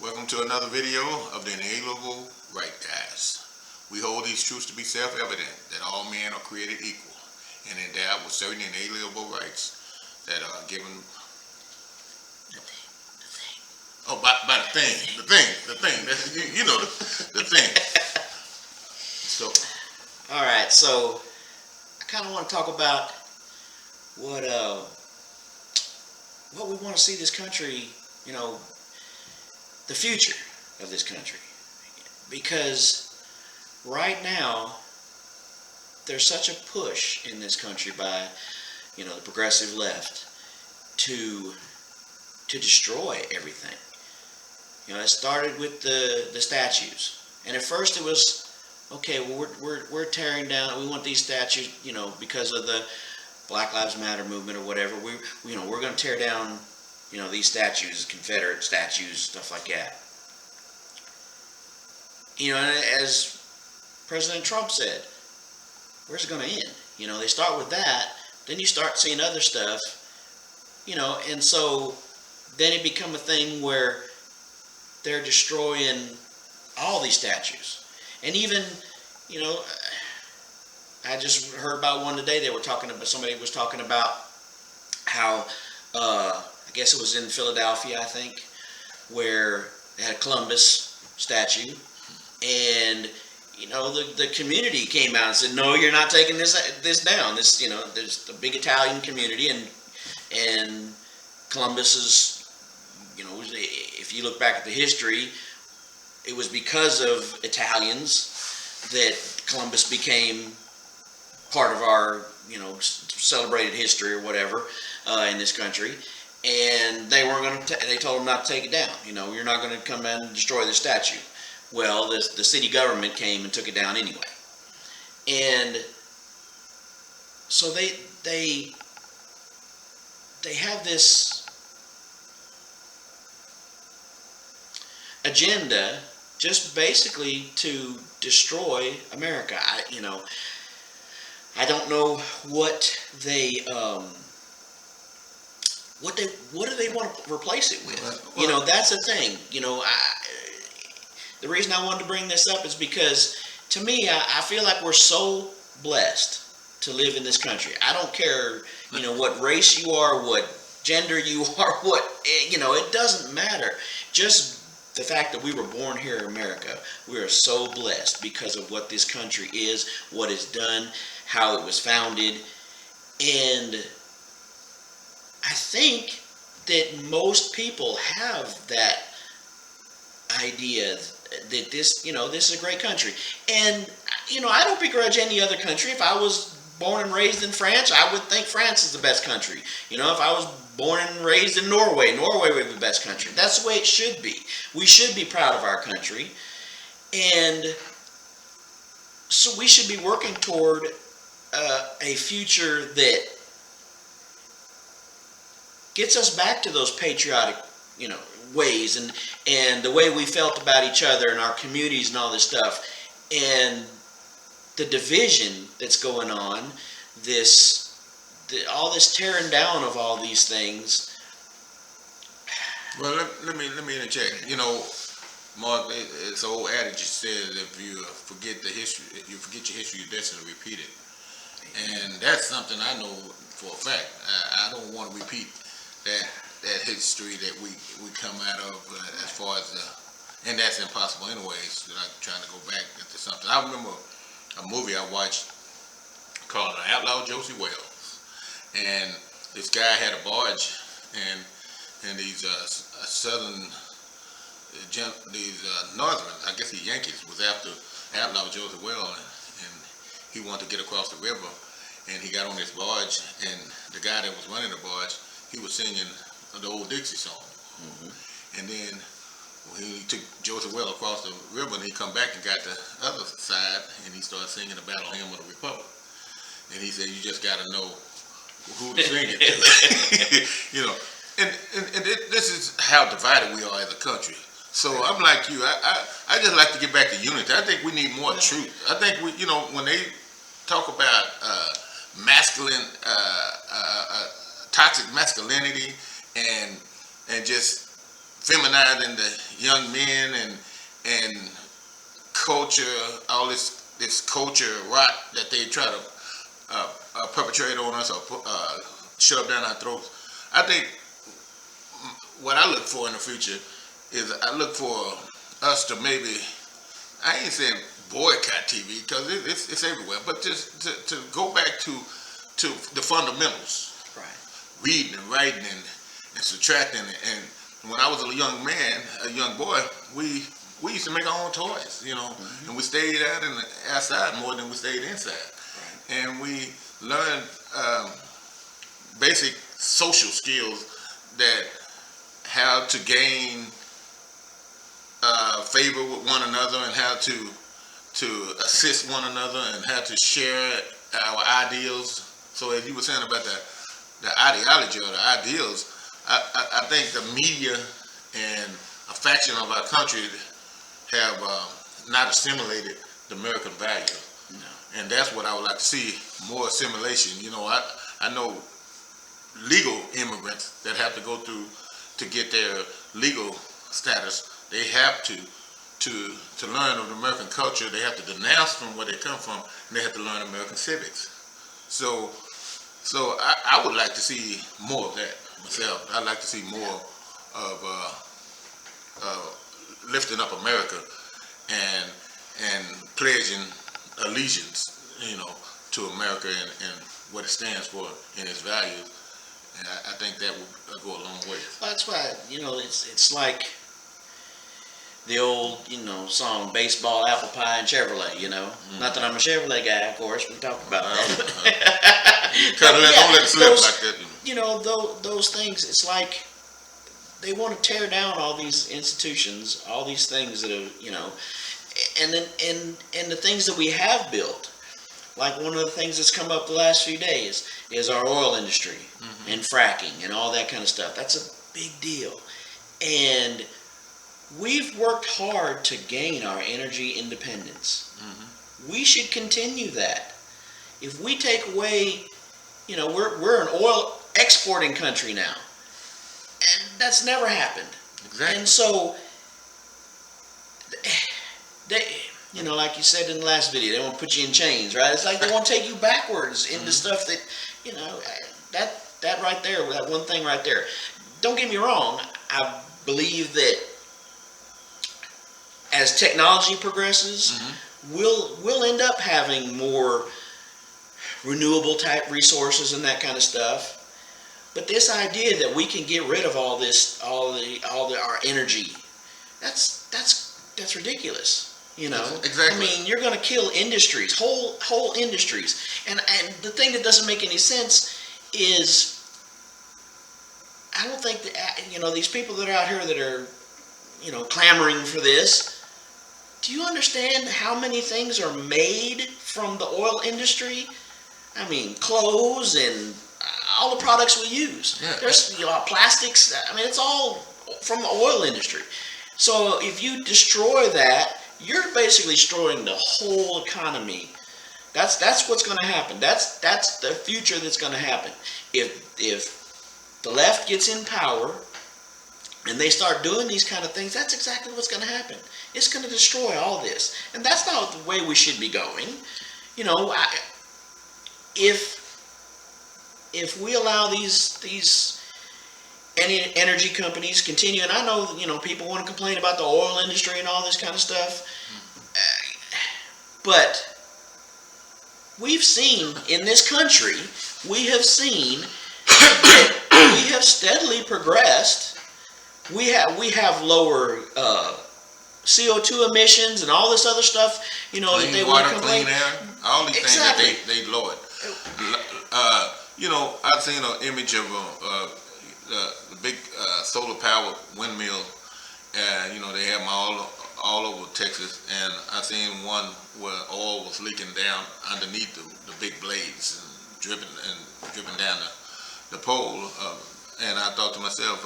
Welcome to another video of the Inalienable Right Guys. We hold these truths to be self-evident, that all men are created equal and endowed with certain inalienable rights that are given. Oh, by the thing. You know the thing. So, all right. So, I kind of want to talk about what we want to see this country. The future of this country, because right now there's such a push in this country by the progressive left to destroy everything. It started with the statues, and at first it was okay. Well, we're tearing down. We want these statues, because of the Black Lives Matter movement or whatever. We're going to tear down these statues, Confederate statues, stuff like that. And as President Trump said, where's it going to end? They start with that, then you start seeing other stuff, and so then it become a thing where they're destroying all these statues. And even, I just heard about one today. Somebody was talking about how, I guess it was in Philadelphia, I think, where they had a Columbus statue, and the community came out and said, "No, you're not taking this down." There's a big Italian community, and Columbus is, if you look back at the history, it was because of Italians that Columbus became part of our celebrated history or whatever in this country. And they weren't going to. They told them not to take it down. You're not going to come in and destroy the statue. Well, the city government came and took it down anyway. And so they have this agenda, just basically to destroy America. I don't know what they. What do they want to replace it with? Well, that's the thing. The reason I wanted to bring this up is because, to me, I feel like we're so blessed to live in this country. I don't care, what race you are, what gender you are, it doesn't matter. Just the fact that we were born here in America, we are so blessed because of what this country is, what it's done, how it was founded, and I think that most people have that idea that this is a great country. And, I don't begrudge any other country. If I was born and raised in France, I would think France is the best country. If I was born and raised in Norway would be the best country. That's the way it should be. We should be proud of our country. And so we should be working toward a future that gets us back to those patriotic, ways and the way we felt about each other and our communities and all this stuff. And the division that's going on, all this tearing down of all these things. well, let me interject. Mark, it's an old adage that says if you forget the history, if you forget your history, you're destined to repeat it. And that's something I know for a fact. I don't want to repeat that history that we come out of as far as and that's impossible anyways. Like trying to go back into something. I remember a movie I watched called Outlaw Josey Wales, and this guy had a barge, and these southern these northern, I guess the Yankees, was after Outlaw Josey Wales, and he wanted to get across the river, and he got on this barge, and the guy that was running the barge, he was singing the old Dixie song. Mm-hmm. And then he took Joseph Well across the river, and he come back and got the other side, and he started singing the Battle Hymn of the Republic. And he said, "You just got to know who to sing it to." And this is how divided we are as a country. So I'm like you. I just like to get back to unity. I think we need more truth. I think when they talk about masculine, toxic masculinity, and just feminizing the young men and culture, all this culture rot that they try to perpetrate on us or shove down our throats. I think what I look for in the future is I look for us to maybe, I ain't saying boycott TV because it's everywhere, but just to go back to the fundamentals. Right. Reading and writing and subtracting. And when I was a young man, a young boy, we used to make our own toys, and we stayed out outside more than we stayed inside. Right. And we learned basic social skills that how to gain favor with one another and how to assist one another and how to share our ideals. So as you were saying about the ideology or the ideals, I think the media and a faction of our country have not assimilated the American value. No. And that's what I would like to see, more assimilation. I know legal immigrants that have to go through to get their legal status. They have to learn of the American culture. They have to denounce from where they come from, and they have to learn American civics. So I would like to see more of that myself. I'd like to see more of lifting up America and pledging allegiance, to America and what it stands for and its values. And I think that would go a long way. Well, that's why, it's like the old, song, baseball, apple pie, and Chevrolet, Mm-hmm. Not that I'm a Chevrolet guy, of course. We talked about that. Don't let it slip like that. Those things, it's like they want to tear down all these institutions, all these things that are, and the things that we have built. Like one of the things that's come up the last few days is our oil industry and fracking and all that kind of stuff. That's a big deal. And we've worked hard to gain our energy independence. We should continue that. If we take away, we're an oil exporting country now. And that's never happened. Exactly. And so, like you said in the last video, they want to put you in chains, right? It's like they want to take you backwards into stuff that, that right there, that one thing right there. Don't get me wrong. I believe that as technology progresses, we'll end up having more renewable type resources and that kind of stuff. But this idea that we can get rid of all our energy, that's ridiculous. Exactly. I mean, you're going to kill industries, whole industries. And the thing that doesn't make any sense is, I don't think that, these people that are out here that are, clamoring for this, do you understand how many things are made from the oil industry? I mean, clothes and all the products we use. Yeah. There's plastics. I mean, it's all from the oil industry. So if you destroy that, you're basically destroying the whole economy. That's what's going to happen. That's the future that's going to happen. If the left gets in power and they start doing these kind of things, that's exactly what's going to happen. It's going to destroy all this, and that's not the way we should be going. If we allow these energy companies continue, and I know people want to complain about the oil industry and all this kind of stuff, but we've seen in this country, we have seen that we have steadily progressed. We have lower CO2 emissions and all this other stuff. That they want to complain. Clean air, all these Exactly. things that they lowered. I've seen an image of the big solar powered windmill. They have them all over Texas, and I seen one where oil was leaking down underneath the big blades and dripping down the pole. And I thought to myself,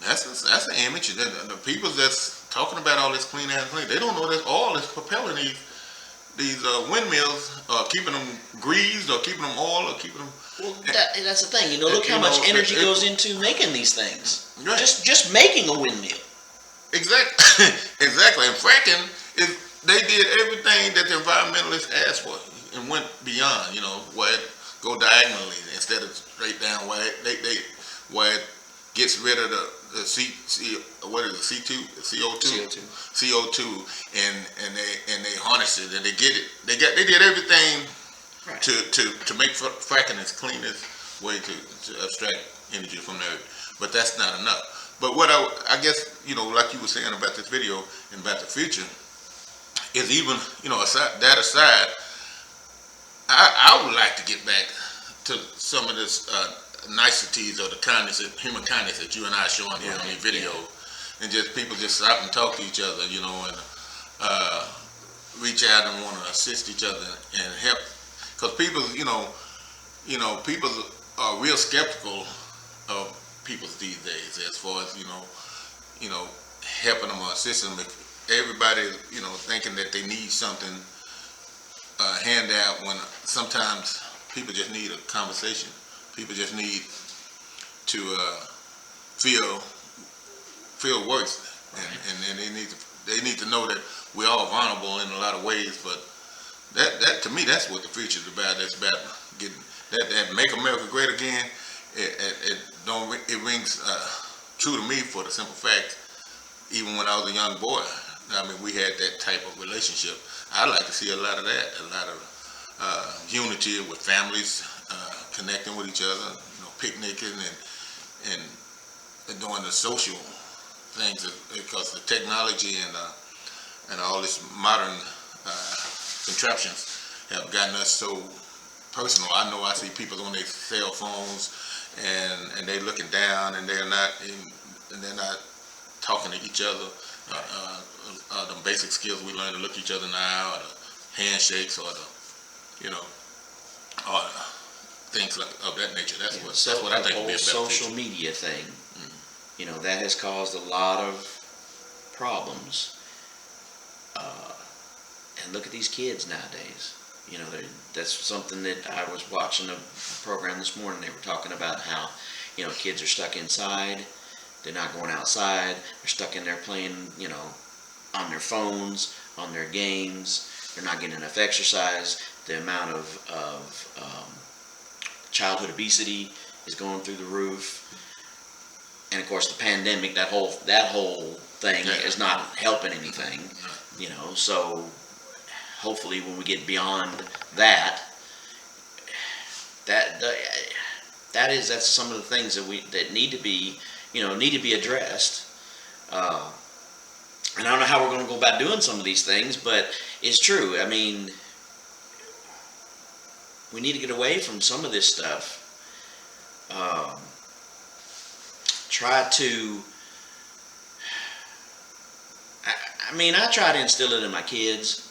that's an image. The people that's talking about all this clean air, they don't know that oil is propelling these windmills, keeping them greased or keeping them oil or keeping them. Well, that's the thing. Look how much energy goes into making these things. Right. Just making a windmill. Exactly. Exactly. And fracking is they did everything that the environmentalists asked for and went beyond. You know, where it go diagonally instead of straight down. Where it gets rid of the what is it, CO2 CO2 and they harness it and they get it. They did everything Right. to make fracking as cleanest way to abstract energy from the earth. But that's not enough. But what I guess, like you were saying about this video and about the future, is even, aside, I would like to get back to some of this niceties or the kindness, human kindness that you and I are showing here on these videos, and just people just stop and talk to each other, and reach out and want to assist each other and help, because people, people are real skeptical of people these days as far as helping them or assisting them. If everybody, thinking that they need something handout when sometimes people just need a conversation. People just need to feel worth, and they need to know that we're all vulnerable in a lot of ways. But that to me, that's what the future is about. It's about getting that make America great again. It rings true to me for the simple fact, even when I was a young boy, I mean, we had that type of relationship. I'd like to see a lot of that, a lot of unity with families, connecting with each other, picnicking and doing the social things, because the technology and all this modern contraptions have gotten us so personal. I know I see people on their cell phones and they're looking down and they're not talking to each other. The basic skills we learn to look each other in the eye, or the handshakes, or or things of that nature. That's what I think would be a better social future. media thing, that has caused a lot of problems. And look at these kids nowadays. That's something that I was watching a program this morning. They were talking about how, kids are stuck inside. They're not going outside. They're stuck in there playing, on their phones, on their games. They're not getting enough exercise. The amount of childhood obesity is going through the roof. And of course, the pandemic, that whole thing is not helping anything. So hopefully, when we get beyond that, that's some of the things that need to be addressed. And I don't know how we're going to go about doing some of these things, but it's true. I mean, we need to get away from some of this stuff. I try to instill it in my kids.